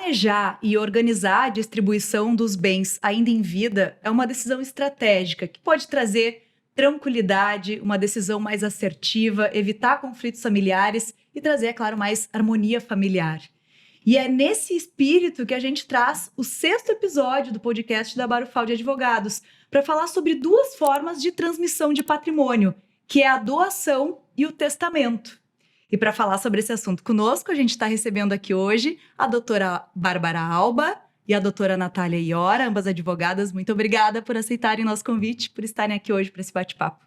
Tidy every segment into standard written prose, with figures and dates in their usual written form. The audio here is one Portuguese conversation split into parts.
Planejar e organizar a distribuição dos bens ainda em vida é uma decisão estratégica que pode trazer tranquilidade, uma decisão mais assertiva, evitar conflitos familiares e trazer, é claro, mais harmonia familiar. E é nesse espírito que a gente traz o 6º episódio do podcast da Barufal de Advogados para falar sobre 2 formas de transmissão de patrimônio, que é a doação e o testamento. E para falar sobre esse assunto conosco, a gente está recebendo aqui hoje a doutora Bárbara Alba e a doutora Natália Iora, ambas advogadas. Muito obrigada por aceitarem nosso convite, por estarem aqui hoje para esse bate-papo.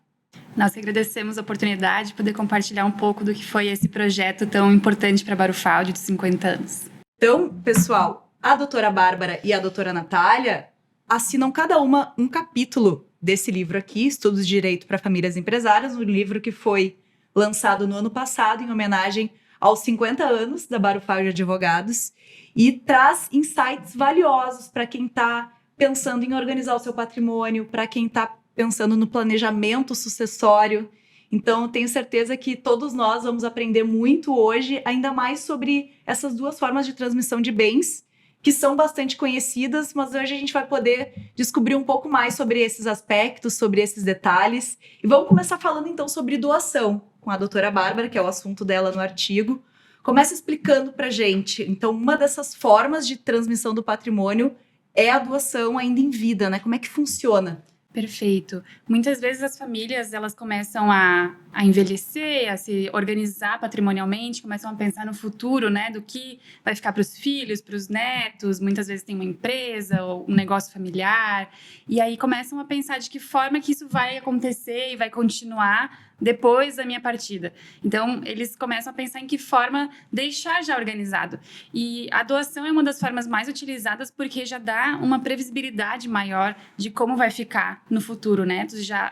Nós que agradecemos a oportunidade de poder compartilhar um pouco do que foi esse projeto tão importante para a Barufal de 50 anos. Então, pessoal, a doutora Bárbara e a doutora Natália assinam cada uma um capítulo desse livro aqui, Estudos de Direito para Famílias Empresárias, um livro que foi lançado no ano passado em homenagem aos 50 anos da Barufal de Advogados e traz insights valiosos para quem está pensando em organizar o seu patrimônio, para quem está pensando no planejamento sucessório. Então, tenho certeza que todos nós vamos aprender muito hoje, ainda mais sobre essas 2 formas de transmissão de bens, que são bastante conhecidas, mas hoje a gente vai poder descobrir um pouco mais sobre esses aspectos, sobre esses detalhes. E vamos começar falando, então, sobre doação, com a doutora Bárbara, que é o assunto dela no artigo. Começa explicando para a gente. Então, uma dessas formas de transmissão do patrimônio é a doação ainda em vida, né? Como é que funciona? Perfeito. Muitas vezes as famílias, elas começam a envelhecer, a se organizar patrimonialmente, começam a pensar no futuro, né, do que vai ficar para os filhos, para os netos. Muitas vezes tem uma empresa ou um negócio familiar. E aí começam a pensar de que forma que isso vai acontecer e vai continuar depois da minha partida. Então, eles começam a pensar em que forma deixar já organizado. E a doação é uma das formas mais utilizadas porque já dá uma previsibilidade maior de como vai ficar no futuro, né?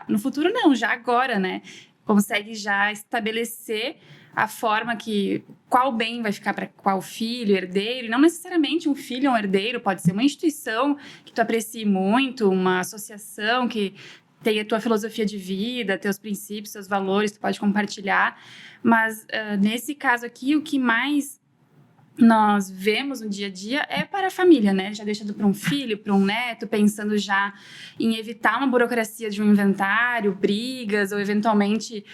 No futuro não, já agora, né? Consegue já estabelecer a forma qual bem vai ficar para qual filho, herdeiro, e não necessariamente um filho ou um herdeiro, pode ser uma instituição que tu aprecie muito, uma associação que tem a tua filosofia de vida, teus princípios, teus valores, tu pode compartilhar. Mas, nesse caso aqui, o que mais nós vemos no dia a dia é para a família, né? Já deixando para um filho, para um neto, pensando já em evitar uma burocracia de um inventário, brigas, ou eventualmente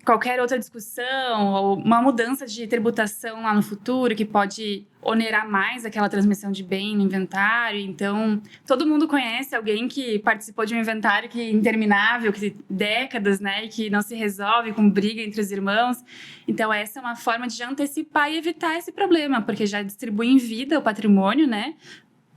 qualquer outra discussão, ou uma mudança de tributação lá no futuro, que pode onerar mais aquela transmissão de bem no inventário. Então, todo mundo conhece alguém que participou de um inventário que é interminável, que décadas, né, e que não se resolve com briga entre os irmãos. Então, essa é uma forma de já antecipar e evitar esse problema, porque já distribui em vida o patrimônio, né,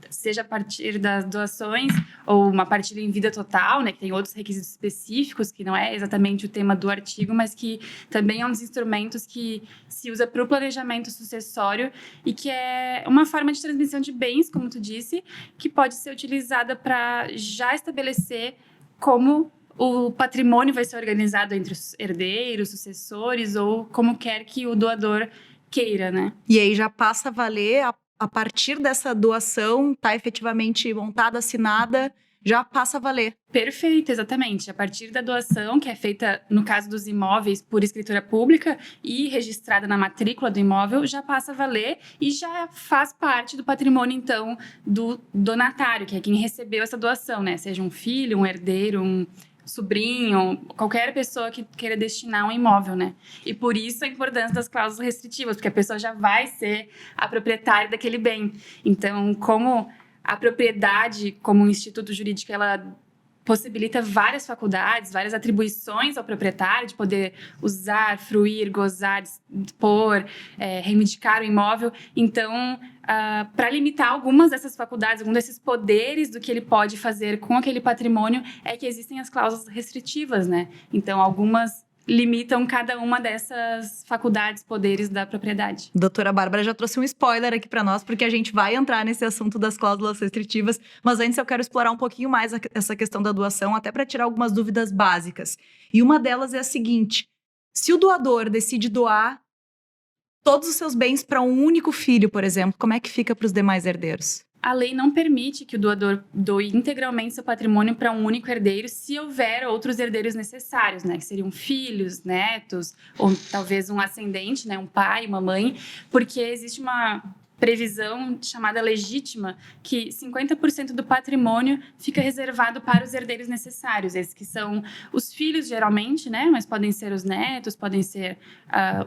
seja a partir das doações ou uma partilha em vida total, né, que tem outros requisitos específicos, que não é exatamente o tema do artigo, mas que também é um dos instrumentos que se usa para o planejamento sucessório e que é uma forma de transmissão de bens, como tu disse, que pode ser utilizada para já estabelecer como o patrimônio vai ser organizado entre os herdeiros, sucessores ou como quer que o doador queira, né? E aí já passa a valer a partir dessa doação, está efetivamente montada, assinada, já passa a valer. Perfeito, exatamente. A partir da doação, que é feita, no caso dos imóveis, por escritura pública e registrada na matrícula do imóvel, já passa a valer e já faz parte do patrimônio, então, do donatário, que é quem recebeu essa doação, né? Seja um filho, um herdeiro, um sobrinho, qualquer pessoa que queira destinar um imóvel, né? E por isso a importância das cláusulas restritivas, porque a pessoa já vai ser a proprietária daquele bem. Então, como a propriedade, como um instituto jurídico, ela possibilita várias faculdades, várias atribuições ao proprietário de poder usar, fruir, gozar, dispor, reivindicar o imóvel. Então, para limitar algumas dessas faculdades, alguns desses poderes do que ele pode fazer com aquele patrimônio, é que existem as cláusulas restritivas, né? Então, algumas limitam cada uma dessas faculdades, poderes da propriedade. Doutora Bárbara já trouxe um spoiler aqui para nós, porque a gente vai entrar nesse assunto das cláusulas restritivas, mas antes eu quero explorar um pouquinho mais essa questão da doação, até para tirar algumas dúvidas básicas. E uma delas é a seguinte: se o doador decide doar todos os seus bens para um único filho, por exemplo, como é que fica para os demais herdeiros? A lei não permite que o doador doe integralmente seu patrimônio para um único herdeiro se houver outros herdeiros necessários, né? Que seriam filhos, netos, ou talvez um ascendente, né? Um pai, uma mãe, porque existe uma previsão chamada legítima, que 50% do patrimônio fica reservado para os herdeiros necessários, esses que são os filhos, geralmente, né? Mas podem ser os netos, podem ser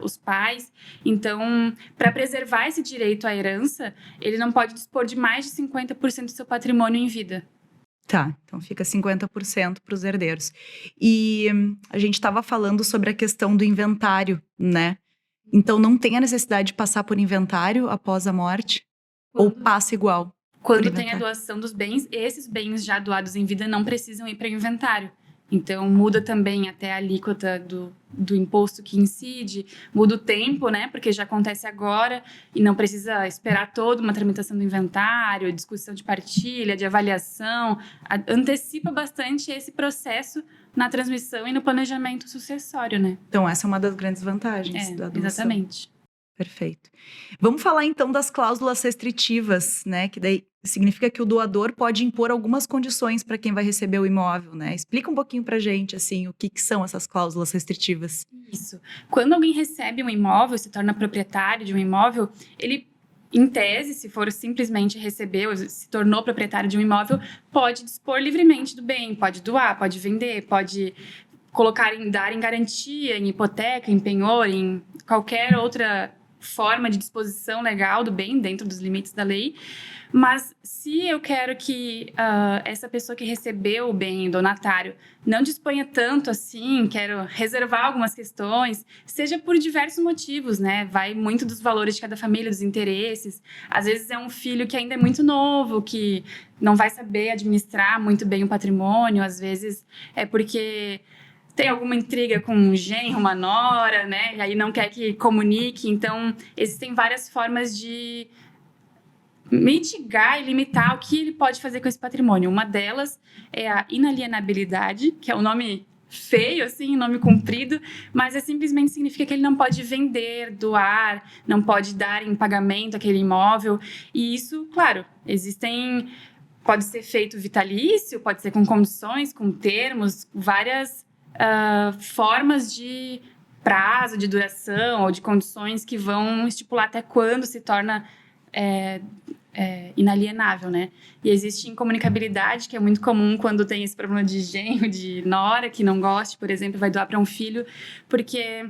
os pais. Então, para preservar esse direito à herança, ele não pode dispor de mais de 50% do seu patrimônio em vida. Tá, então fica 50% para os herdeiros. E a gente estava falando sobre a questão do inventário, né? Então não tem a necessidade de passar por inventário após a morte? Ou passa igual? Quando tem a doação dos bens, esses bens já doados em vida não precisam ir para o inventário. Então, muda também até a alíquota do imposto que incide, muda o tempo, né? Porque já acontece agora e não precisa esperar toda uma tramitação do inventário, discussão de partilha, de avaliação. Antecipa bastante esse processo na transmissão e no planejamento sucessório, né? Então, essa é uma das grandes vantagens da doação. Exatamente. Perfeito. Vamos falar então das cláusulas restritivas, né? Que daí significa que o doador pode impor algumas condições para quem vai receber o imóvel, né? Explica um pouquinho para a gente, assim, o que são essas cláusulas restritivas. Isso. Quando alguém recebe um imóvel, se torna proprietário de um imóvel, ele, em tese, se for simplesmente recebeu, se tornou proprietário de um imóvel, pode dispor livremente do bem, pode doar, pode vender, pode dar em garantia, em hipoteca, em penhor, em qualquer outra forma de disposição legal do bem, dentro dos limites da lei. Mas se eu quero que essa pessoa que recebeu o bem, donatário, não disponha tanto assim, quero reservar algumas questões, seja por diversos motivos, né? Vai muito dos valores de cada família, dos interesses. Às vezes é um filho que ainda é muito novo, que não vai saber administrar muito bem o patrimônio. Às vezes é porque tem alguma intriga com um genro, uma nora, né? E aí não quer que comunique. Então, existem várias formas de mitigar e limitar o que ele pode fazer com esse patrimônio. Uma delas é a inalienabilidade, que é um nome feio, assim, um nome comprido, mas simplesmente significa que ele não pode vender, doar, não pode dar em pagamento aquele imóvel. E isso, claro, pode ser feito vitalício, pode ser com condições, com termos, várias formas de prazo, de duração ou de condições que vão estipular até quando se torna inalienável, né? E existe incomunicabilidade, que é muito comum quando tem esse problema de genro, de nora, que não goste, por exemplo, vai doar para um filho, porque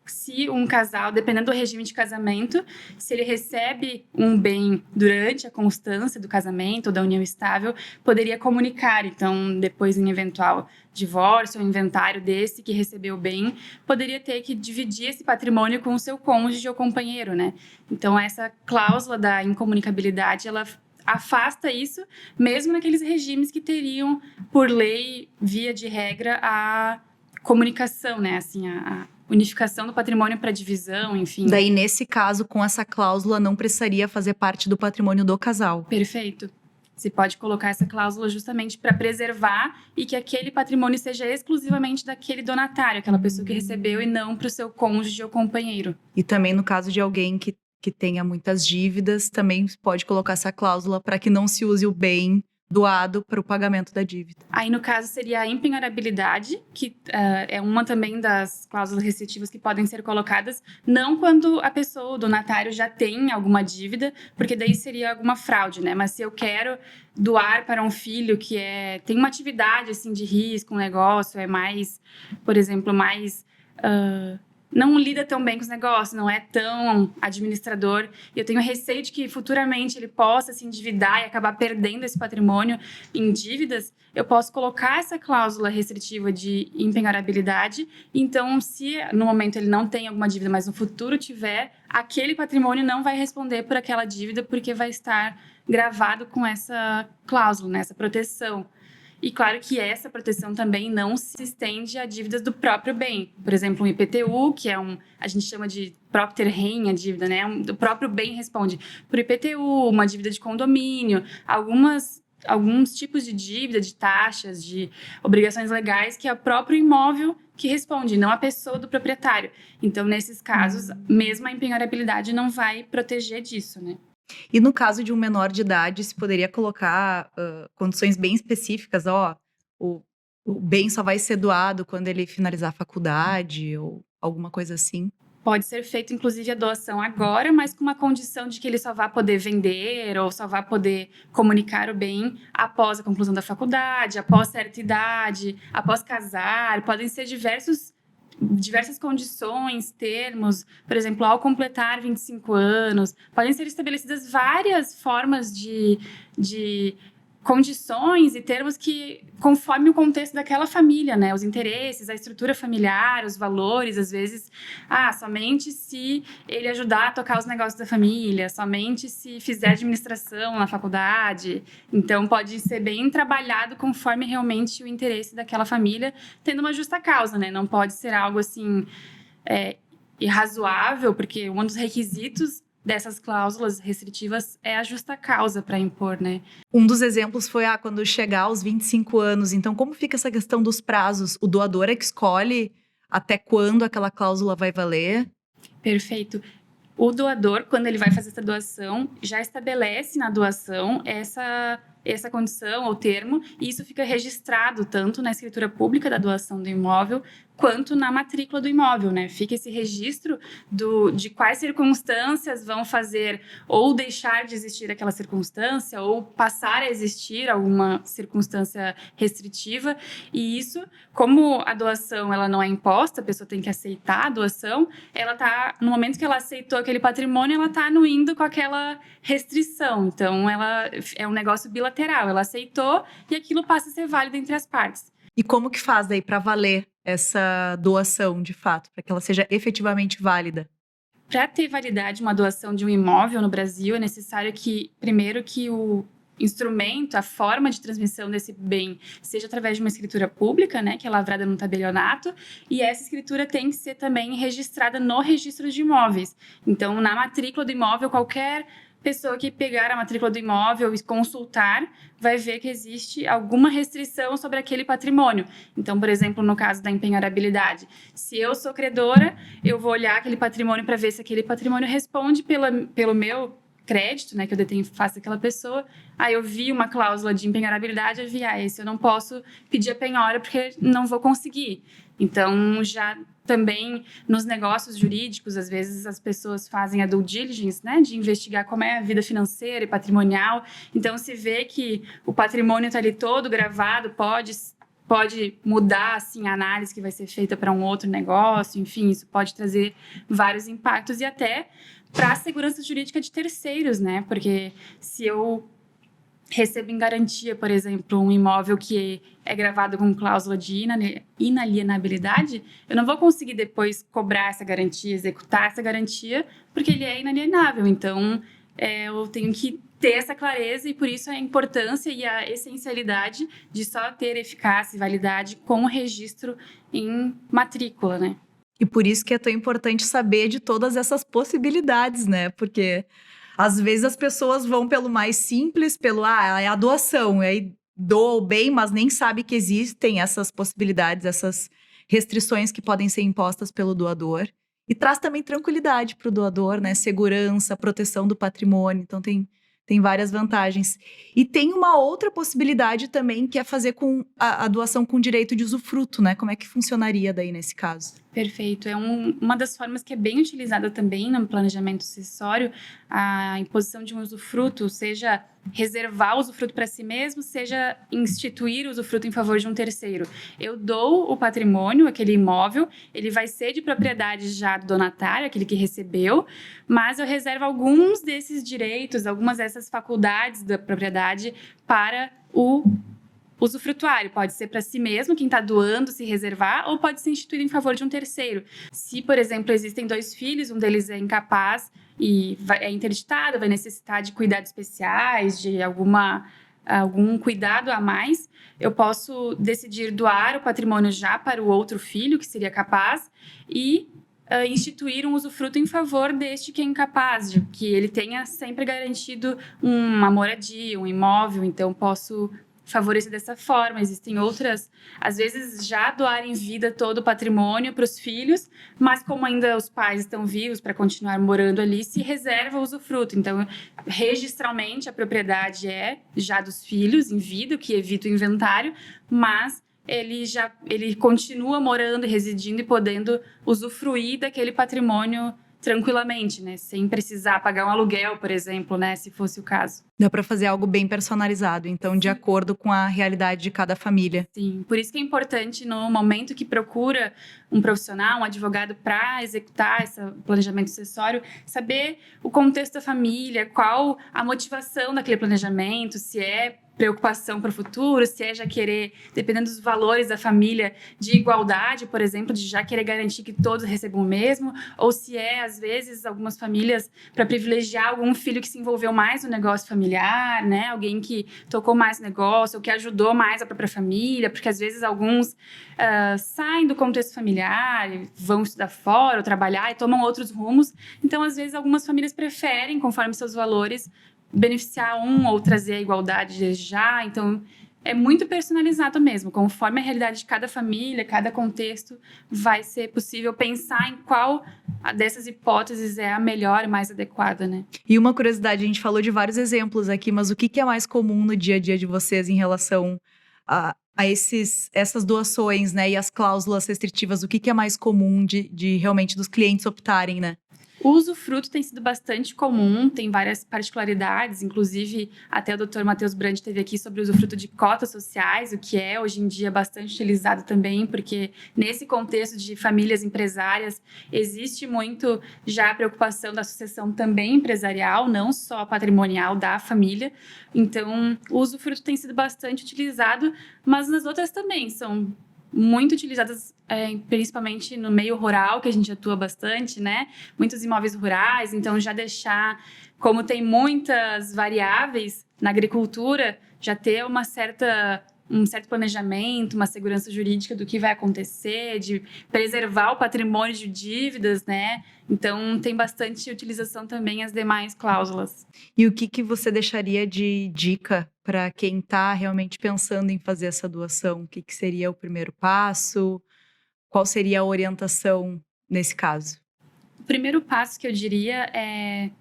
se um casal, dependendo do regime de casamento, se ele recebe um bem durante a constância do casamento ou da união estável, poderia comunicar. Então, depois em eventual divórcio ou inventário desse que recebeu o bem, poderia ter que dividir esse patrimônio com o seu cônjuge ou companheiro, né? Então, essa cláusula da incomunicabilidade, ela afasta isso, mesmo naqueles regimes que teriam, por lei, via de regra, a comunicação, né? Assim, a unificação do patrimônio para divisão, enfim. Daí, nesse caso, com essa cláusula, não precisaria fazer parte do patrimônio do casal. Perfeito. Você pode colocar essa cláusula justamente para preservar e que aquele patrimônio seja exclusivamente daquele donatário, aquela pessoa que recebeu, e não para o seu cônjuge ou companheiro. E também no caso de alguém que tenha muitas dívidas, também pode colocar essa cláusula para que não se use o bem doado para o pagamento da dívida. Aí, no caso, seria a empenhorabilidade, que é uma também das cláusulas restritivas que podem ser colocadas, não quando a pessoa, o donatário, já tem alguma dívida, porque daí seria alguma fraude, né? Mas se eu quero doar para um filho que tem uma atividade, assim, de risco, um negócio, é mais, por exemplo, mais não lida tão bem com os negócios, não é tão administrador, e eu tenho receio de que futuramente ele possa se endividar e acabar perdendo esse patrimônio em dívidas, eu posso colocar essa cláusula restritiva de empenhorabilidade. Então, se no momento ele não tem alguma dívida, mas no futuro tiver, aquele patrimônio não vai responder por aquela dívida, porque vai estar gravado com essa cláusula, né, essa proteção. E claro que essa proteção também não se estende a dívidas do próprio bem. Por exemplo, um IPTU, que a gente chama de propter rem, a dívida, né? O próprio bem responde por IPTU, uma dívida de condomínio, alguns tipos de dívida, de taxas, de obrigações legais, que é o próprio imóvel que responde, não a pessoa do proprietário. Então, nesses casos, mesmo a empenhorabilidade não vai proteger disso, né? E no caso de um menor de idade, se poderia colocar condições bem específicas, o bem só vai ser doado quando ele finalizar a faculdade ou alguma coisa assim? pode ser feito, inclusive, a doação agora, mas com uma condição de que ele só vai poder vender ou só vai poder comunicar o bem após a conclusão da faculdade, após certa idade, após casar. Podem ser diversas condições, termos, por exemplo, ao completar 25 anos, podem ser estabelecidas várias formas de condições e termos que, conforme o contexto daquela família, né? Os interesses, a estrutura familiar, os valores, às vezes, somente se ele ajudar a tocar os negócios da família, somente se fizer administração na faculdade. Então, pode ser bem trabalhado conforme realmente o interesse daquela família, tendo uma justa causa, né? Não pode ser algo assim irrazoável, porque um dos requisitos dessas cláusulas restritivas é a justa causa para impor, né? Um dos exemplos foi quando chegar aos 25 anos. Então, como fica essa questão dos prazos? O doador é que escolhe até quando aquela cláusula vai valer? Perfeito. O doador, quando ele vai fazer essa doação, já estabelece na doação essa condição ou termo, e isso fica registrado tanto na escritura pública da doação do imóvel, quanto na matrícula do imóvel, né? Fica esse registro de quais circunstâncias vão fazer ou deixar de existir aquela circunstância, ou passar a existir alguma circunstância restritiva, e isso, como a doação ela não é imposta, a pessoa tem que aceitar a doação, ela tá, no momento que ela aceitou aquele patrimônio, ela está anuindo com aquela restrição, então ela é um negócio bilateral, ela aceitou e aquilo passa a ser válido entre as partes. E como que faz daí para valer essa doação, de fato, para que ela seja efetivamente válida? Para ter validade uma doação de um imóvel no Brasil, é necessário que, primeiro, que o instrumento, a forma de transmissão desse bem seja através de uma escritura pública, né, que é lavrada no tabelionato, e essa escritura tem que ser também registrada no registro de imóveis. Então, na matrícula do imóvel, qualquer pessoa que pegar a matrícula do imóvel e consultar vai ver que existe alguma restrição sobre aquele patrimônio. Então, por exemplo, no caso da empenhorabilidade, se eu sou credora, eu vou olhar aquele patrimônio para ver se aquele patrimônio responde pelo meu crédito, né, que eu detenho face àquela pessoa. Aí eu vi uma cláusula de empenhorabilidade, eu vi, esse eu não posso pedir a penhora porque não vou conseguir. Então, já também nos negócios jurídicos, às vezes as pessoas fazem a due diligence, né, de investigar como é a vida financeira e patrimonial. Então, se vê que o patrimônio está ali todo gravado, pode mudar assim, a análise que vai ser feita para um outro negócio, enfim, isso pode trazer vários impactos e até para a segurança jurídica de terceiros, né? Porque se eu recebo em garantia, por exemplo, um imóvel que é gravado com cláusula de inalienabilidade, eu não vou conseguir depois cobrar essa garantia, executar essa garantia, porque ele é inalienável. Então, eu tenho que ter essa clareza e, por isso, a importância e a essencialidade de só ter eficácia e validade com o registro em matrícula, né? E por isso que é tão importante saber de todas essas possibilidades, né? Porque às vezes as pessoas vão pelo mais simples, é a doação, e aí doa o bem, mas nem sabe que existem essas possibilidades, essas restrições que podem ser impostas pelo doador. E traz também tranquilidade para o doador, né? Segurança, proteção do patrimônio. Então tem várias vantagens. E tem uma outra possibilidade também, que é fazer com a doação com direito de usufruto, né? Como é que funcionaria daí nesse caso? Perfeito. É uma das formas que é bem utilizada também no planejamento sucessório, a imposição de um usufruto, seja reservar o usufruto para si mesmo, seja instituir o usufruto em favor de um terceiro. Eu dou o patrimônio, aquele imóvel, ele vai ser de propriedade já do donatário, aquele que recebeu, mas eu reservo alguns desses direitos, algumas dessas faculdades da propriedade para o usufrutuário. Pode ser para si mesmo, quem está doando, se reservar, ou pode ser instituído em favor de um terceiro. Se, por exemplo, existem 2 filhos, um deles é incapaz e é interditado, vai necessitar de cuidados especiais, de algum cuidado a mais, eu posso decidir doar o patrimônio já para o outro filho, que seria capaz, e instituir um usufruto em favor deste que é incapaz, de que ele tenha sempre garantido uma moradia, um imóvel. Então, posso favorecer dessa forma. Existem outras, às vezes já doar em vida todo o patrimônio para os filhos, mas como ainda os pais estão vivos para continuar morando ali, se reserva o usufruto. Então, registralmente, a propriedade é já dos filhos em vida, o que evita o inventário, mas ele continua morando, residindo e podendo usufruir daquele patrimônio tranquilamente, né? Sem precisar pagar um aluguel, por exemplo, né? Se fosse o caso. Dá para fazer algo bem personalizado, então, de acordo com a realidade de cada família. Sim, por isso que é importante, no momento que procura um profissional, um advogado para executar esse planejamento sucessório, saber o contexto da família, qual a motivação daquele planejamento, se é preocupação para o futuro, se é já querer, dependendo dos valores da família, de igualdade, por exemplo, de já querer garantir que todos recebam o mesmo, ou se é, às vezes, algumas famílias para privilegiar algum filho que se envolveu mais no negócio familiar, né? Alguém que tocou mais no negócio, ou que ajudou mais a própria família, porque às vezes alguns saem do contexto familiar, vão estudar fora, ou trabalhar e tomam outros rumos. Então, às vezes, algumas famílias preferem, conforme seus valores, beneficiar um ou trazer a igualdade desde já. Então, é muito personalizado mesmo. Conforme a realidade de cada família, cada contexto, vai ser possível pensar em qual dessas hipóteses é a melhor e mais adequada, né? E uma curiosidade, a gente falou de vários exemplos aqui, mas o que é mais comum no dia a dia de vocês em relação a essas doações, né? E as cláusulas restritivas, o que é mais comum de realmente dos clientes optarem, né? O usufruto tem sido bastante comum, tem várias particularidades, inclusive até o Dr. Matheus Brandi teve aqui sobre o usufruto de cotas sociais, o que é hoje em dia bastante utilizado também, porque nesse contexto de famílias empresárias existe muito já a preocupação da sucessão também empresarial, não só patrimonial da família. Então, o usufruto tem sido bastante utilizado, mas nas outras também são muito utilizadas, principalmente no meio rural, que a gente atua bastante, né? Muitos imóveis rurais, então já deixar, como tem muitas variáveis na agricultura, já ter um certo planejamento, uma segurança jurídica do que vai acontecer, de preservar o patrimônio de dívidas, né? Então, tem bastante utilização também as demais cláusulas. E o que você deixaria de dica para quem está realmente pensando em fazer essa doação? O que seria o primeiro passo? Qual seria a orientação nesse caso? O primeiro passo que eu diria é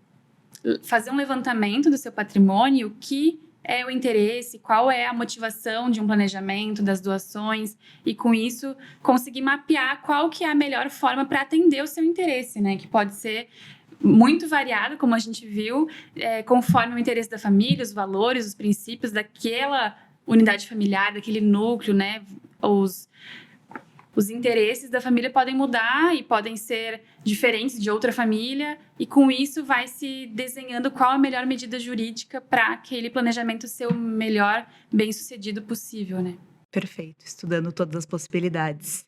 fazer um levantamento do seu patrimônio, o que é o interesse, qual é a motivação de um planejamento, das doações, e com isso conseguir mapear qual que é a melhor forma para atender o seu interesse, né? Que pode ser muito variado, como a gente viu, conforme o interesse da família, os valores, os princípios daquela unidade familiar, daquele núcleo, né? Os interesses da família podem mudar e podem ser diferentes de outra família, e com isso vai se desenhando qual a melhor medida jurídica para aquele planejamento ser o melhor bem-sucedido possível, né? Perfeito, estudando todas as possibilidades.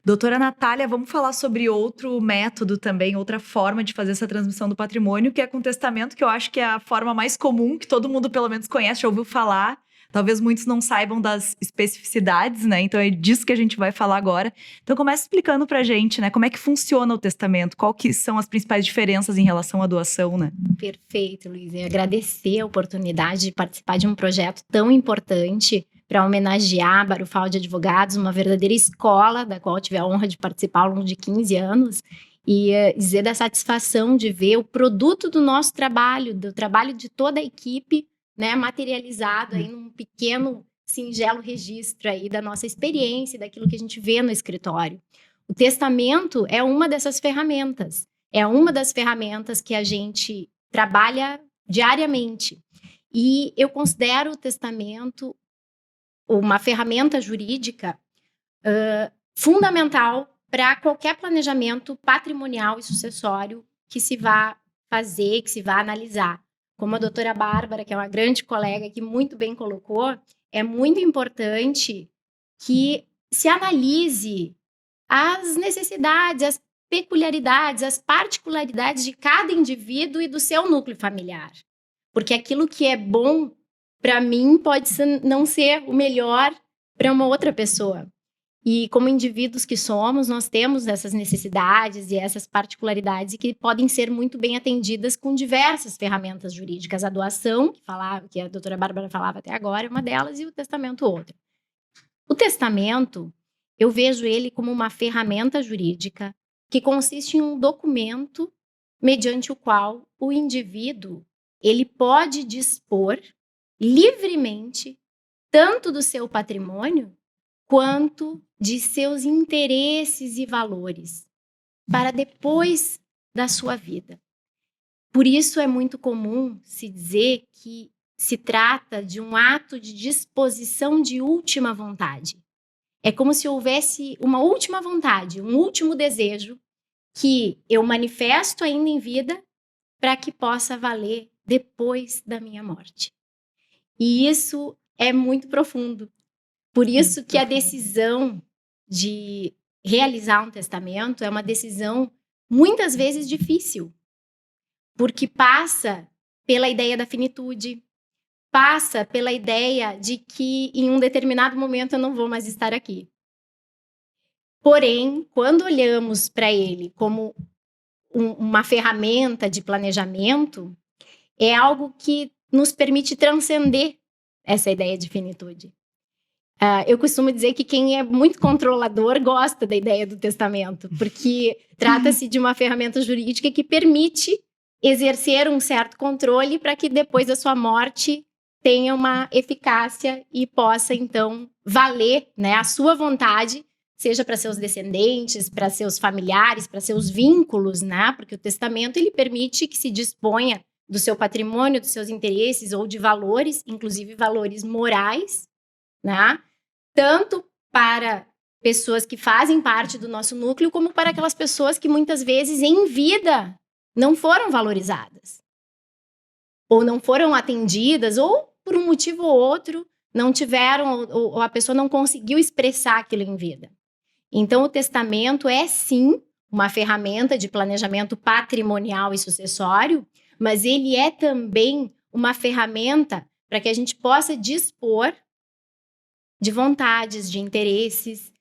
Doutora Natália, vamos falar sobre outro método também, outra forma de fazer essa transmissão do patrimônio, que é com testamento, que eu acho que é a forma mais comum, que todo mundo pelo menos conhece, já ouviu falar. Talvez muitos não saibam das especificidades, né? Então é disso que a gente vai falar agora. Então começa explicando pra gente, né? Como é que funciona o testamento? Qual que são as principais diferenças em relação à doação, né? Perfeito, Luiz. Eu agradecer a oportunidade de participar de um projeto tão importante para homenagear a Barufal de Advogados, uma verdadeira escola da qual eu tive a honra de participar ao longo de 15 anos, e dizer da satisfação de ver o produto do nosso trabalho, do trabalho de toda a equipe, né, materializado aí num pequeno, singelo registro aí da nossa experiência, daquilo que a gente vê no escritório. O testamento é uma dessas ferramentas, é uma das ferramentas que a gente trabalha diariamente. E eu considero o testamento uma ferramenta jurídica fundamental para qualquer planejamento patrimonial e sucessório que se vá fazer, que se vá analisar. Como a doutora Bárbara, que é uma grande colega que muito bem colocou, é muito importante que se analise as necessidades, as peculiaridades, as particularidades de cada indivíduo e do seu núcleo familiar. Porque aquilo que é bom para mim pode não ser o melhor para uma outra pessoa. E como indivíduos que somos, nós temos essas necessidades e essas particularidades que podem ser muito bem atendidas com diversas ferramentas jurídicas. A doação, que a doutora Bárbara falava até agora, é uma delas, e o testamento outra. O testamento, eu vejo ele como uma ferramenta jurídica que consiste em um documento mediante o qual o indivíduo ele pode dispor livremente tanto do seu patrimônio quanto de seus interesses e valores para depois da sua vida. Por isso é muito comum se dizer que se trata de um ato de disposição de última vontade. É como se houvesse uma última vontade, um último desejo que eu manifesto ainda em vida para que possa valer depois da minha morte. E isso é muito profundo. Por isso que a decisão de realizar um testamento é uma decisão muitas vezes difícil, porque passa pela ideia da finitude, passa pela ideia de que em um determinado momento eu não vou mais estar aqui. Porém, quando olhamos para ele como uma ferramenta de planejamento, é algo que nos permite transcender essa ideia de finitude. Eu costumo dizer que quem é muito controlador gosta da ideia do testamento, porque trata-se de uma ferramenta jurídica que permite exercer um certo controle para que depois da sua morte tenha uma eficácia e possa, então, valer, né, a sua vontade, seja para seus descendentes, para seus familiares, para seus vínculos, né? Porque o testamento ele permite que se disponha do seu patrimônio, dos seus interesses ou de valores, inclusive valores morais, né? Tanto para pessoas que fazem parte do nosso núcleo, como para aquelas pessoas que muitas vezes em vida não foram valorizadas, ou não foram atendidas, ou por um motivo ou outro não tiveram, ou a pessoa não conseguiu expressar aquilo em vida. Então, o testamento é sim uma ferramenta de planejamento patrimonial e sucessório, mas ele é também uma ferramenta para que a gente possa dispor de vontades, de interesses,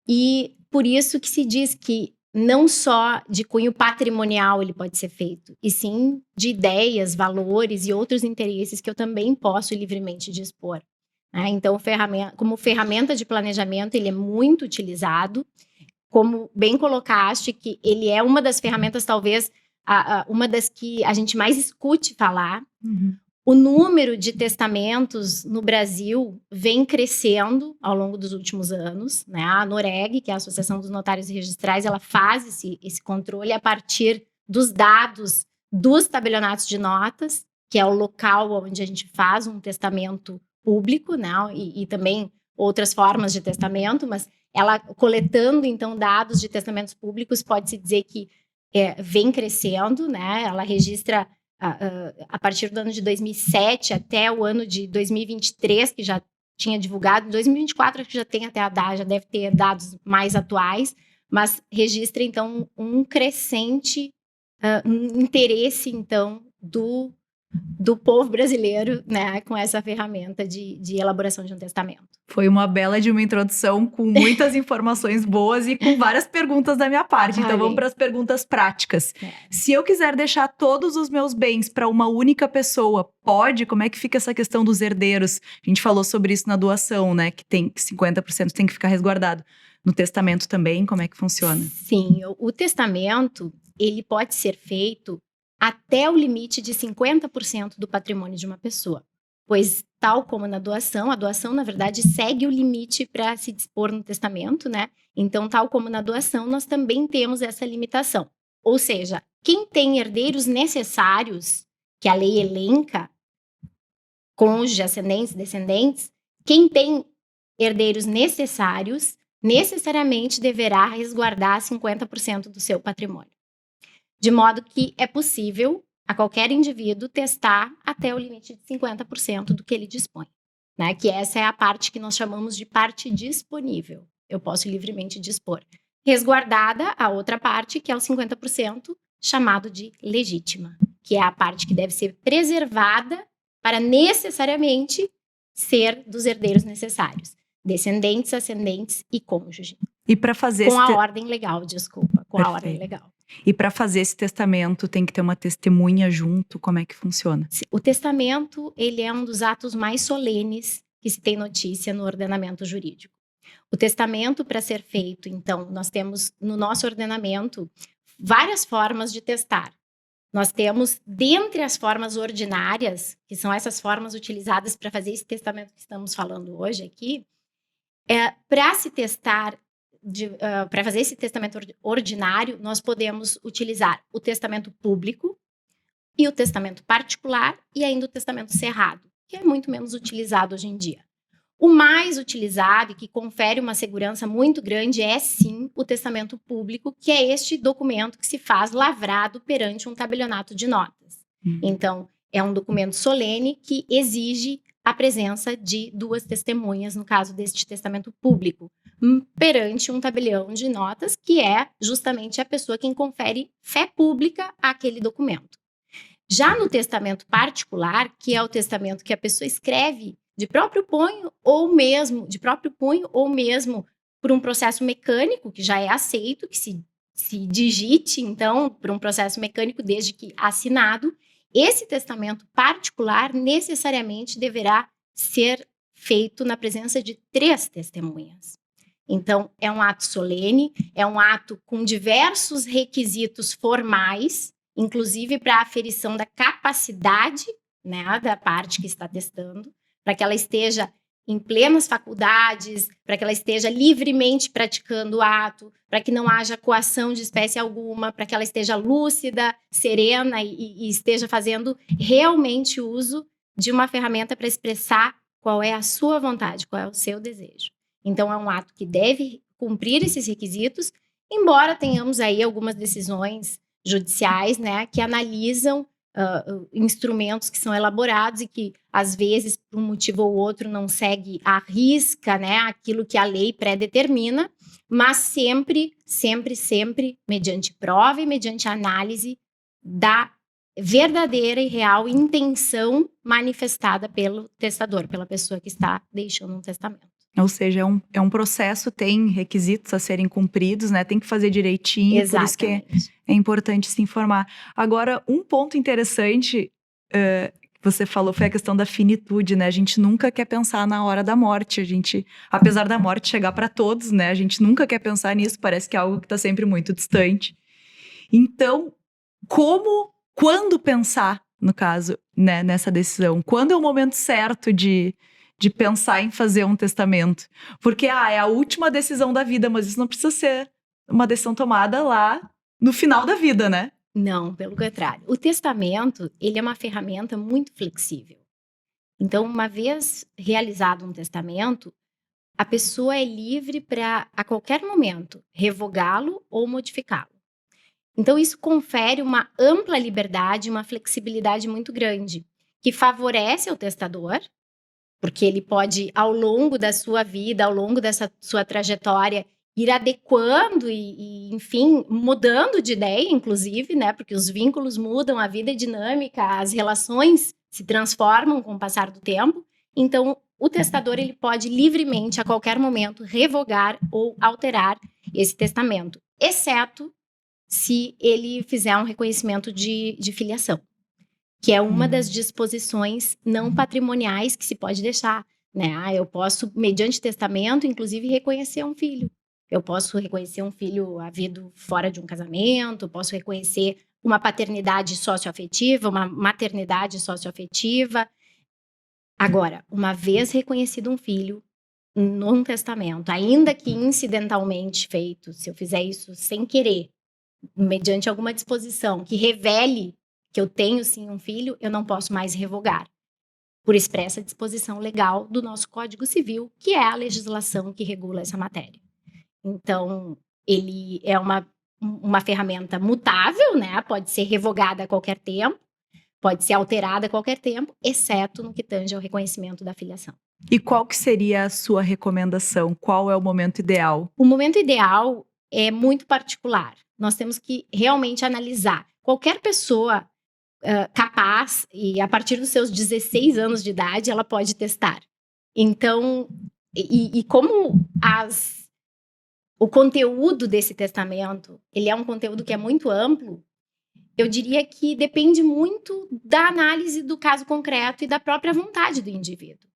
e por isso que se diz que não só de cunho patrimonial ele pode ser feito, e sim de ideias, valores e outros interesses que eu também posso livremente dispor. Então, como ferramenta de planejamento, ele é muito utilizado, como bem colocaste, que ele é uma das ferramentas, talvez, uma das que a gente mais escute falar. Uhum. O número de testamentos no Brasil vem crescendo ao longo dos últimos anos, né? A Noreg, que é a Associação dos Notários Registrais, ela faz esse controle a partir dos dados dos tabelionatos de notas, que é o local onde a gente faz um testamento público, né? E também outras formas de testamento, mas ela coletando, então, dados de testamentos públicos, pode-se dizer que vem crescendo, né? Ela registra a partir do ano de 2007 até o ano de 2023, que já tinha divulgado. Em 2024, acho que já tem até a data, já deve ter dados mais atuais, mas registra, então, um crescente interesse, então, do povo brasileiro, né, com essa ferramenta de elaboração de um testamento. Foi uma bela de uma introdução com muitas informações boas e com várias perguntas da minha parte. Então vamos para as perguntas práticas. Se eu quiser deixar todos os meus bens para uma única pessoa, pode? Como é que fica essa questão dos herdeiros? A gente falou sobre isso na doação, né? Que 50% tem que ficar resguardado. No testamento também, como é que funciona? Sim, o testamento, ele pode ser feito até o limite de 50% do patrimônio de uma pessoa. Pois, tal como na doação, a doação, na verdade, segue o limite para se dispor no testamento, né? Então, tal como na doação, nós também temos essa limitação. Ou seja, quem tem herdeiros necessários, que a lei elenca, cônjuge, ascendentes, descendentes, quem tem herdeiros necessários, necessariamente deverá resguardar 50% do seu patrimônio. De modo que é possível a qualquer indivíduo testar até o limite de 50% do que ele dispõe, né? Que essa é a parte que nós chamamos de parte disponível. Eu posso livremente dispor. Resguardada a outra parte, que é o 50%, chamado de legítima, que é a parte que deve ser preservada para necessariamente ser dos herdeiros necessários. Descendentes, ascendentes e cônjuge. E para fazer com a ordem legal, desculpa. Com a ordem legal. E para fazer esse testamento tem que ter uma testemunha junto? Como é que funciona? O testamento, ele é um dos atos mais solenes que se tem notícia no ordenamento jurídico. O testamento, para ser feito, então, nós temos no nosso ordenamento várias formas de testar. Nós temos, dentre as formas ordinárias, que são essas formas utilizadas para fazer esse testamento que estamos falando hoje aqui, Para se testar, para fazer esse testamento ordinário, nós podemos utilizar o testamento público e o testamento particular e ainda o testamento cerrado, que é muito menos utilizado hoje em dia. O mais utilizado e que confere uma segurança muito grande é, sim, o testamento público, que é este documento que se faz lavrado perante um tabelionato de notas. Então, é um documento solene que exige a presença de 2 testemunhas, no caso deste testamento público, perante um tabelião de notas, que é justamente a pessoa quem confere fé pública àquele documento. Já no testamento particular, que é o testamento que a pessoa escreve de próprio punho ou mesmo por um processo mecânico, que já é aceito, que se digite, então, por um processo mecânico, desde que assinado, esse testamento particular necessariamente deverá ser feito na presença de 3 testemunhas. Então, é um ato solene, é um ato com diversos requisitos formais, inclusive para a aferição da capacidade, né, da parte que está testando, para que ela esteja em plenas faculdades, para que ela esteja livremente praticando o ato, para que não haja coação de espécie alguma, para que ela esteja lúcida, serena e esteja fazendo realmente uso de uma ferramenta para expressar qual é a sua vontade, qual é o seu desejo. Então, é um ato que deve cumprir esses requisitos, embora tenhamos aí algumas decisões judiciais, né, que analisam instrumentos que são elaborados e que, às vezes, por um motivo ou outro, não segue à risca, né, aquilo que a lei pré-determina, mas sempre, mediante prova e mediante análise da verdadeira e real intenção manifestada pelo testador, pela pessoa que está deixando um testamento. Ou seja, é um processo, tem requisitos a serem cumpridos, né? Tem que fazer direitinho, Exatamente. Por isso que é importante se informar. Agora, um ponto interessante que você falou foi a questão da finitude, né? A gente nunca quer pensar na hora da morte. A gente, apesar da morte chegar para todos, né? A gente nunca quer pensar nisso, parece que é algo que está sempre muito distante. Então, quando pensar, no caso, né, nessa decisão? Quando é o momento certo de pensar em fazer um testamento? Porque, é a última decisão da vida, mas isso não precisa ser uma decisão tomada lá no final da vida, né? Não, pelo contrário. O testamento, ele é uma ferramenta muito flexível. Então, uma vez realizado um testamento, a pessoa é livre para, a qualquer momento, revogá-lo ou modificá-lo. Então, isso confere uma ampla liberdade, uma flexibilidade muito grande, que favorece ao testador, porque ele pode, ao longo da sua vida, ao longo dessa sua trajetória, ir adequando e, enfim, mudando de ideia, inclusive, né? Porque os vínculos mudam, a vida é dinâmica, as relações se transformam com o passar do tempo. Então, o testador, ele pode livremente, a qualquer momento, revogar ou alterar esse testamento, exceto se ele fizer um reconhecimento de filiação, que é uma das disposições não patrimoniais que se pode deixar, né? Eu posso, mediante testamento, inclusive, reconhecer um filho. Eu posso reconhecer um filho havido fora de um casamento, posso reconhecer uma paternidade socioafetiva, uma maternidade socioafetiva. Agora, uma vez reconhecido um filho num testamento, ainda que incidentalmente feito, se eu fizer isso sem querer, mediante alguma disposição que revele que eu tenho sim um filho, eu não posso mais revogar, por expressa disposição legal do nosso Código Civil, que é a legislação que regula essa matéria. Então, ele é uma ferramenta mutável, né? Pode ser revogada a qualquer tempo, pode ser alterada a qualquer tempo, exceto no que tange ao reconhecimento da filiação. E qual que seria a sua recomendação? Qual é o momento ideal? O momento ideal é muito particular. Nós temos que realmente analisar. Qualquer pessoa capaz, e a partir dos seus 16 anos de idade, ela pode testar. Então, como o conteúdo desse testamento, ele é um conteúdo que é muito amplo, eu diria que depende muito da análise do caso concreto e da própria vontade do indivíduo.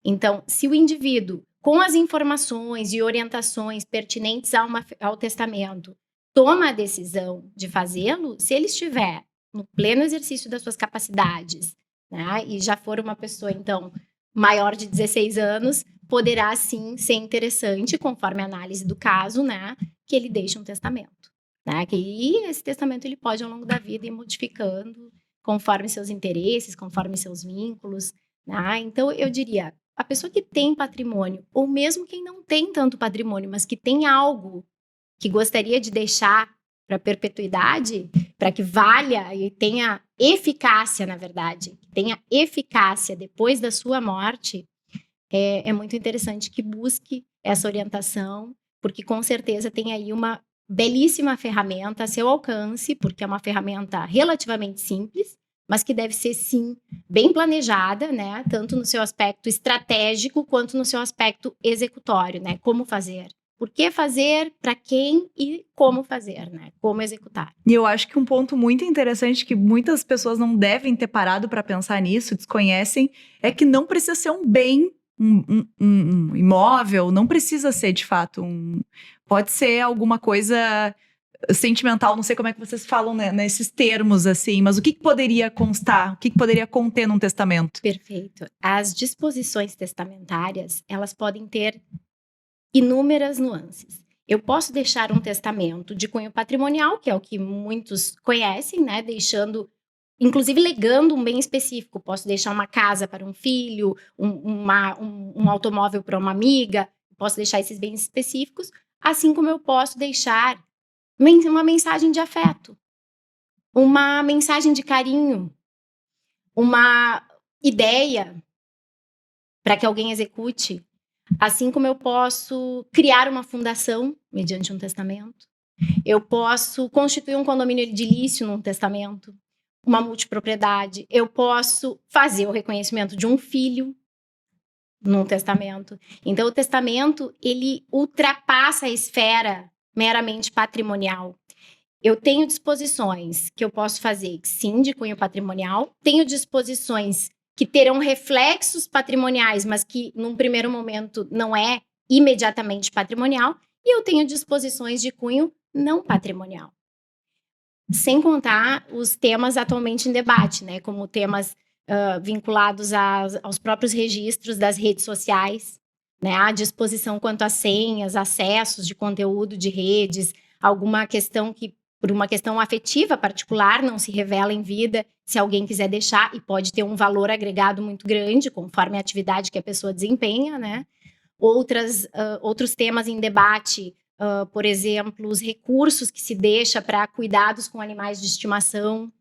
Então, se o indivíduo, com as informações e orientações pertinentes ao testamento, toma a decisão de fazê-lo, se ele estiver no pleno exercício das suas capacidades, né, e já for uma pessoa, então, maior de 16 anos, poderá sim ser interessante, conforme a análise do caso, né, que ele deixe um testamento, né, e esse testamento ele pode ao longo da vida ir modificando conforme seus interesses, conforme seus vínculos, né, então eu diria, a pessoa que tem patrimônio, ou mesmo quem não tem tanto patrimônio, mas que tem algo que gostaria de deixar para perpetuidade, para que valha e tenha eficácia, na verdade, tenha eficácia depois da sua morte, é muito interessante que busque essa orientação, porque com certeza tem aí uma belíssima ferramenta a seu alcance, porque é uma ferramenta relativamente simples, mas que deve ser, sim, bem planejada, né? Tanto no seu aspecto estratégico, quanto no seu aspecto executório, né? Como fazer. Por que fazer, para quem e como fazer, né? Como executar. E eu acho que um ponto muito interessante que muitas pessoas não devem ter parado para pensar nisso, desconhecem, é que não precisa ser um bem, um imóvel, não precisa ser de fato pode ser alguma coisa sentimental, não sei como é que vocês falam, né, nesses termos assim, mas o que poderia constar, o que poderia conter num testamento? Perfeito. As disposições testamentárias, elas podem ter inúmeras nuances. Eu posso deixar um testamento de cunho patrimonial, que é o que muitos conhecem, né? Deixando, inclusive legando um bem específico. Posso deixar uma casa para um filho, um automóvel para uma amiga. Posso deixar esses bens específicos, assim como eu posso deixar uma mensagem de afeto, uma mensagem de carinho, uma ideia para que alguém execute. Assim como eu posso criar uma fundação mediante um testamento, eu posso constituir um condomínio edilício num testamento, uma multipropriedade, eu posso fazer o reconhecimento de um filho num testamento. Então, o testamento, ele ultrapassa a esfera meramente patrimonial. Eu tenho disposições que eu posso fazer, sim, de cunho patrimonial, tenho disposições que terão reflexos patrimoniais, mas que num primeiro momento não é imediatamente patrimonial, e eu tenho disposições de cunho não patrimonial. Sem contar os temas atualmente em debate, né, como temas vinculados aos próprios registros das redes sociais, né, a disposição quanto a senhas, acessos de conteúdo de redes, alguma questão que por uma questão afetiva particular, não se revela em vida, se alguém quiser deixar, e pode ter um valor agregado muito grande, conforme a atividade que a pessoa desempenha, né? Outros temas em debate, por exemplo, os recursos que se deixa para cuidados com animais de estimação,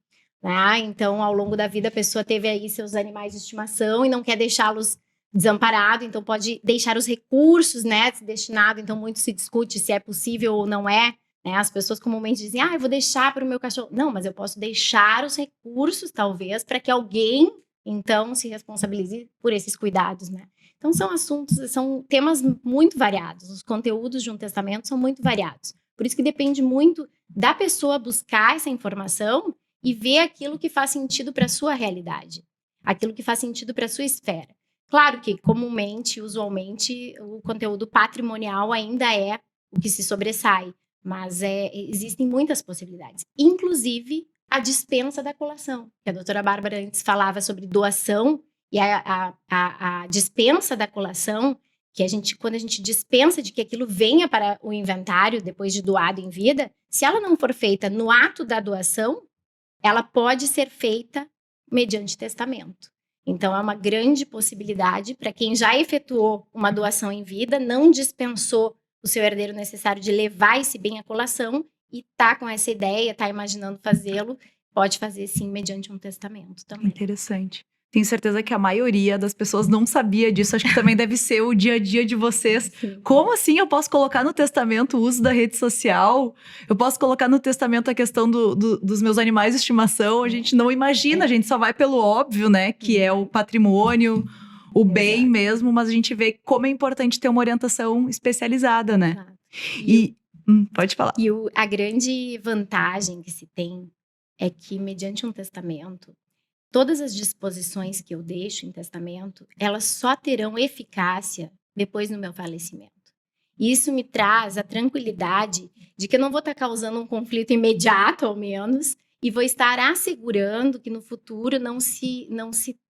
né? Então, ao longo da vida, a pessoa teve aí seus animais de estimação e não quer deixá-los desamparados, então pode deixar os recursos, né, destinados, então muito se discute se é possível ou não é. As pessoas comumente dizem, eu vou deixar para o meu cachorro. Não, mas eu posso deixar os recursos, talvez, para que alguém, então, se responsabilize por esses cuidados, né? Então, são temas muito variados. Os conteúdos de um testamento são muito variados. Por isso que depende muito da pessoa buscar essa informação e ver aquilo que faz sentido para a sua realidade. Aquilo que faz sentido para a sua esfera. Claro que, comumente, usualmente, o conteúdo patrimonial ainda é o que se sobressai. Mas existem muitas possibilidades, inclusive a dispensa da colação, que a doutora Bárbara antes falava sobre doação, e a dispensa da colação, que quando a gente dispensa de que aquilo venha para o inventário depois de doado em vida, se ela não for feita no ato da doação, ela pode ser feita mediante testamento. Então, é uma grande possibilidade para quem já efetuou uma doação em vida, não dispensou o seu herdeiro necessário de levar esse bem à colação e tá com essa ideia, tá imaginando fazê-lo, pode fazer sim mediante um testamento também. Interessante. Tenho certeza que a maioria das pessoas não sabia disso. Acho que também deve ser o dia a dia de vocês. Sim. Como assim eu posso colocar no testamento o uso da rede social? Eu posso colocar no testamento a questão dos meus animais de estimação? A gente não imagina, a gente só vai pelo óbvio, né? Que é o patrimônio, o bem mesmo, mas a gente vê como é importante ter uma orientação especializada, né? Pode falar. E a grande vantagem que se tem é que, mediante um testamento, todas as disposições que eu deixo em testamento, elas só terão eficácia depois do meu falecimento. E isso me traz a tranquilidade de que eu não vou estar causando um conflito imediato, ao menos, e vou estar assegurando que no futuro não se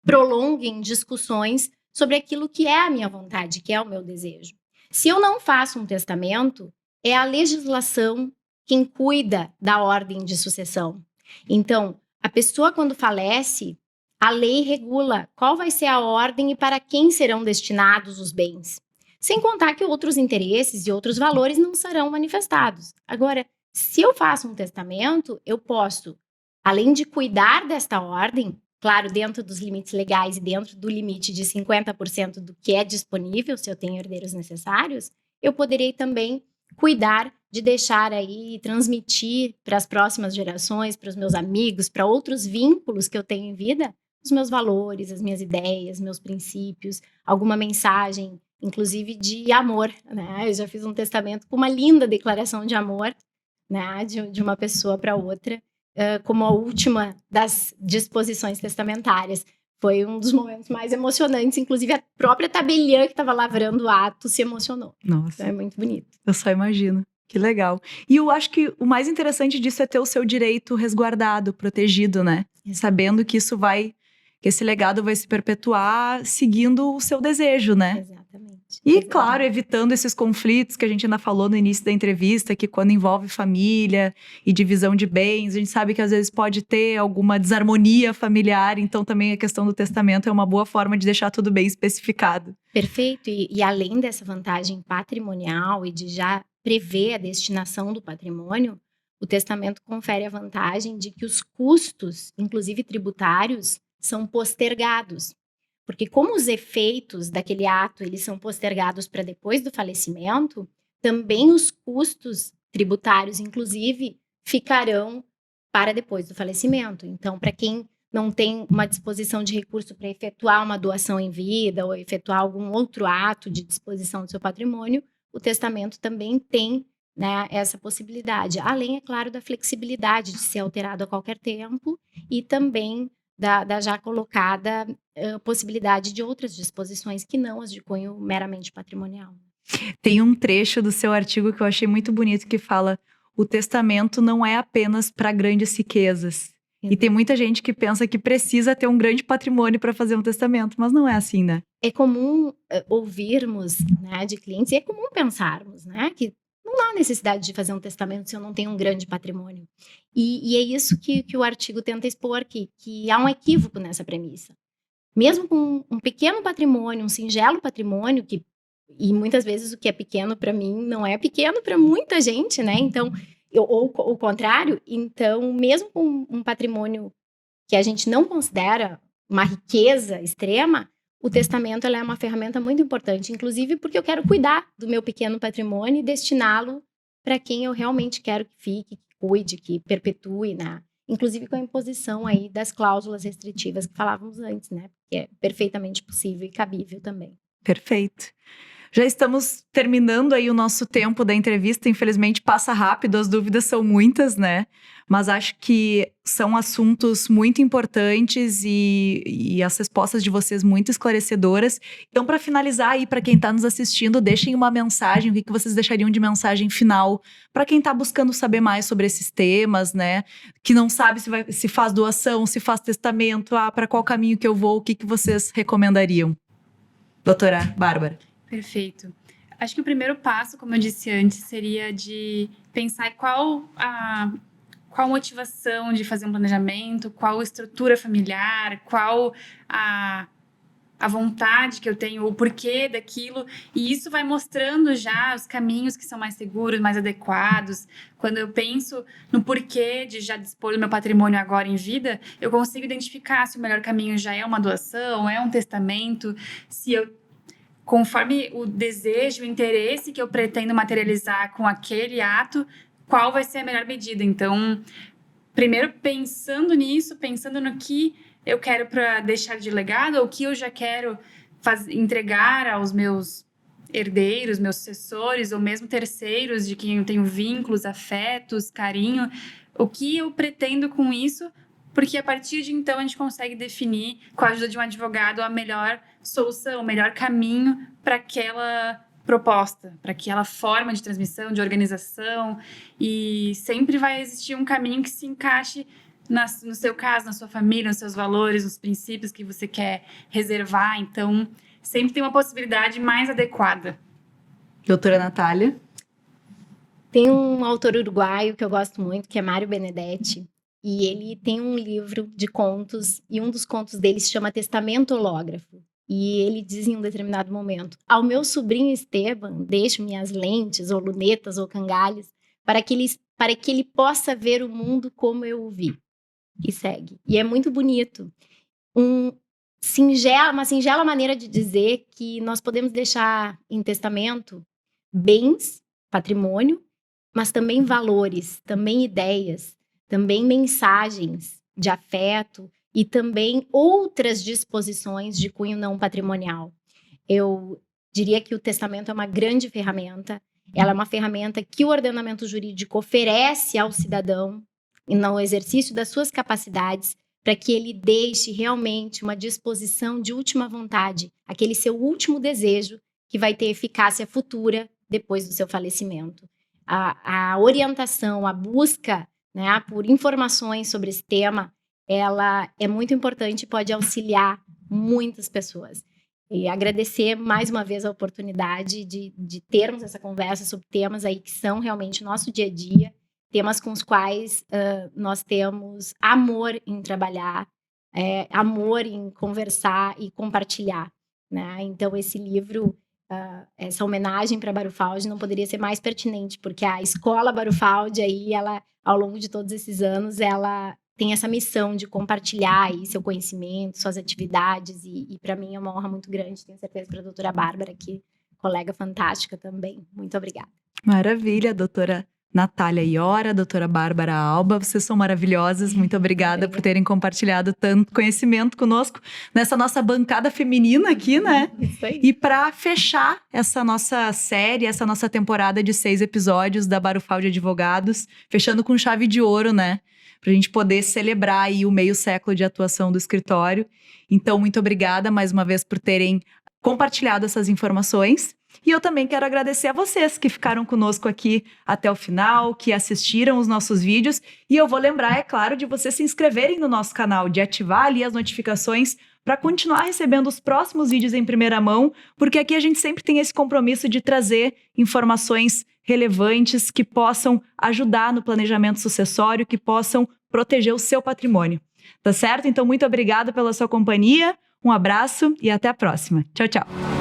prolonguem discussões sobre aquilo que é a minha vontade, que é o meu desejo. Se eu não faço um testamento, é a legislação quem cuida da ordem de sucessão. Então, a pessoa quando falece, a lei regula qual vai ser a ordem e para quem serão destinados os bens. Sem contar que outros interesses e outros valores não serão manifestados. Agora, se eu faço um testamento, eu posso, além de cuidar desta ordem, claro, dentro dos limites legais e dentro do limite de 50% do que é disponível, se eu tenho herdeiros necessários, eu poderei também cuidar de deixar aí, transmitir para as próximas gerações, para os meus amigos, para outros vínculos que eu tenho em vida, os meus valores, as minhas ideias, meus princípios, alguma mensagem, inclusive de amor, né? Eu já fiz um testamento com uma linda declaração de amor, né? De uma pessoa para outra, como a última das disposições testamentárias. Foi um dos momentos mais emocionantes, inclusive a própria tabeliã que estava lavrando o ato se emocionou. Nossa, Então é muito bonito. eu só imagino. Que legal. E eu acho que o mais interessante disso é ter o seu direito resguardado, protegido, né? Sabendo que que esse legado vai se perpetuar seguindo o seu desejo, né? Exatamente. E, claro, evitando esses conflitos que a gente ainda falou no início da entrevista, que quando envolve família e divisão de bens, a gente sabe que às vezes pode ter alguma desarmonia familiar, então também a questão do testamento é uma boa forma de deixar tudo bem especificado. Perfeito. E além dessa vantagem patrimonial e de já prever a destinação do patrimônio, o testamento confere a vantagem de que os custos, inclusive tributários, são postergados. Porque como os efeitos daquele ato eles são postergados para depois do falecimento, também os custos tributários, inclusive, ficarão para depois do falecimento. Então, para quem não tem uma disposição de recurso para efetuar uma doação em vida ou efetuar algum outro ato de disposição do seu patrimônio, o testamento também tem, né, essa possibilidade. Além, é claro, da flexibilidade de ser alterado a qualquer tempo e também da já colocada possibilidade de outras disposições que não as de cunho meramente patrimonial. Tem um trecho do seu artigo que eu achei muito bonito que fala: o testamento não é apenas para grandes riquezas. E tem muita gente que pensa que precisa ter um grande patrimônio para fazer um testamento, mas não é assim, né? É comum ouvirmos, né, de clientes, e é comum pensarmos, né, que não há necessidade de fazer um testamento se eu não tenho um grande patrimônio. E é isso que o artigo tenta expor aqui, que há um equívoco nessa premissa. Mesmo com um pequeno patrimônio, um singelo patrimônio, e muitas vezes o que é pequeno para mim não é pequeno para muita gente, né? Então, ou o contrário, então, mesmo com um patrimônio que a gente não considera uma riqueza extrema, o testamento ela é uma ferramenta muito importante, inclusive porque eu quero cuidar do meu pequeno patrimônio e destiná-lo para quem eu realmente quero que fique, que cuide, que perpetue, né? Inclusive com a imposição aí das cláusulas restritivas que falávamos antes, né? Que é perfeitamente possível e cabível também. Perfeito. Já estamos terminando aí o nosso tempo da entrevista, infelizmente passa rápido, as dúvidas são muitas, né? Mas acho que são assuntos muito importantes e as respostas de vocês muito esclarecedoras. Então, para finalizar aí, para quem está nos assistindo, deixem uma mensagem, o que vocês deixariam de mensagem final para quem está buscando saber mais sobre esses temas, né? Que não sabe se faz doação, se faz testamento, para qual caminho que eu vou, o que vocês recomendariam? Doutora Bárbara. Perfeito. Acho que o primeiro passo, como eu disse antes, seria de pensar qual a motivação de fazer um planejamento, qual a estrutura familiar, qual a vontade que eu tenho, o porquê daquilo. E isso vai mostrando já os caminhos que são mais seguros, mais adequados. Quando eu penso no porquê de já dispor do meu patrimônio agora em vida, eu consigo identificar se o melhor caminho já é uma doação, é um testamento, se eu conforme o desejo, o interesse que eu pretendo materializar com aquele ato, qual vai ser a melhor medida. Então, primeiro pensando nisso, pensando no que eu quero para deixar de legado, ou o que eu já quero entregar aos meus herdeiros, meus sucessores, ou mesmo terceiros de quem eu tenho vínculos, afetos, carinho, o que eu pretendo com isso, porque a partir de então a gente consegue definir, com a ajuda de um advogado, a melhor solução, o melhor caminho para aquela proposta, para aquela forma de transmissão, de organização, e sempre vai existir um caminho que se encaixe no seu caso, na sua família, nos seus valores, nos princípios que você quer reservar. Então, sempre tem uma possibilidade mais adequada. Doutora Natália? Tem um autor uruguaio que eu gosto muito, que é Mário Benedetti, e ele tem um livro de contos, e um dos contos dele se chama Testamento Hológrafo. E ele diz em um determinado momento: ao meu sobrinho Esteban, deixo minhas lentes, ou lunetas, ou cangalhas, para que ele possa ver o mundo como eu o vi. E segue. E é muito bonito. Uma singela maneira de dizer que nós podemos deixar em testamento bens, patrimônio, mas também valores, também ideias, também mensagens de afeto, e também outras disposições de cunho não patrimonial. Eu diria que o testamento é uma grande ferramenta, ela é uma ferramenta que o ordenamento jurídico oferece ao cidadão no exercício das suas capacidades, para que ele deixe realmente uma disposição de última vontade, aquele seu último desejo que vai ter eficácia futura depois do seu falecimento. A orientação, a busca, né, por informações sobre esse tema, ela é muito importante e pode auxiliar muitas pessoas. E agradecer mais uma vez a oportunidade de termos essa conversa sobre temas aí que são realmente o nosso dia a dia, temas com os quais nós temos amor em trabalhar, amor em conversar e compartilhar, né? Então, esse livro, essa homenagem para Barufaldi não poderia ser mais pertinente, porque a Escola Barufaldi, aí, ela, ao longo de todos esses anos, ela tem essa missão de compartilhar aí seu conhecimento, suas atividades, e para mim é uma honra muito grande, tenho certeza para a doutora Bárbara, que colega fantástica também. Muito obrigada. Maravilha, doutora Natália Iora, doutora Bárbara Alba, vocês são maravilhosas, muito obrigada por terem compartilhado tanto conhecimento conosco nessa nossa bancada feminina aqui, né? Isso aí. E para fechar essa nossa série, essa nossa temporada de 6 episódios da Barufaldi Advogados, fechando com chave de ouro, né? Pra gente poder celebrar aí o meio século de atuação do escritório. Então, muito obrigada mais uma vez por terem compartilhado essas informações. E eu também quero agradecer a vocês que ficaram conosco aqui até o final, que assistiram os nossos vídeos. E eu vou lembrar, é claro, de vocês se inscreverem no nosso canal, de ativar ali as notificações para continuar recebendo os próximos vídeos em primeira mão, porque aqui a gente sempre tem esse compromisso de trazer informações relevantes que possam ajudar no planejamento sucessório, que possam proteger o seu patrimônio. Tá certo? Então, muito obrigada pela sua companhia, um abraço e até a próxima. Tchau, tchau.